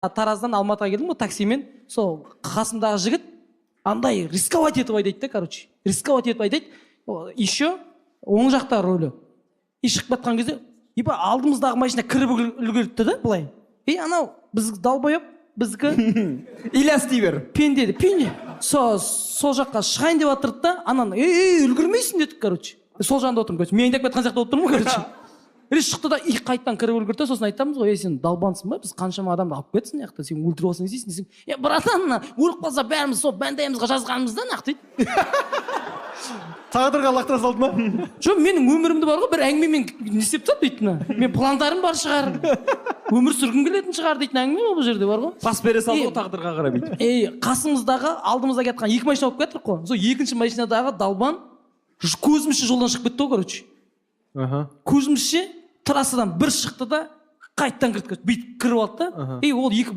Тараздан Алматыға келдім ғой таксимен. Сол қасымдағы жігіт андай рисковать етіп айдайды да, короче. Рисковать етіп айдайды. Еще оң жақта рөлі. И шығып батқан кезде, алдымыздағы машина кіріп үлгерді да, былай. Анау біз далбайып, біздікі Ильяс дей бер. пенде. Сол жаққа шығайын деп жатырды да, анан үлгермейсің дедік, короче. Сол жағында отырмын, короче. Мен айтып жатқан жақта отырмын, короче. Шықты да қайттан кіріп үлгерді, сосын айтамыз ғой, сен далбансың ба, біз қаншама адамды алып кетсің яқта, сен өлтіріп алсаң дейсің десем, братан, өліп қалса бәріміз сол бәндайымызға жазғанымызда нақ дейді. Тағдырға лақтыра салды ма? Жоқ, менің өмірімді бар ғой, бір әңгімемен не істеп тастады дейді. Мен пландарым бар шығар. Өмір сүргім келетін шығар дейтін әңгіме бұл жерде бар ғой. Пас бере салды ғой тағдырға қарап дейді. Қасымыздағы, алдымызда кеткен екі машина болып кеттік қой. Сол екінші машинадағы далбан көзімізше жолдан шығып кетті ғой, короче. Көзімізше трассадан бір шықты да қайттан кірді, бүйтіп кіріп алды да. Ол екі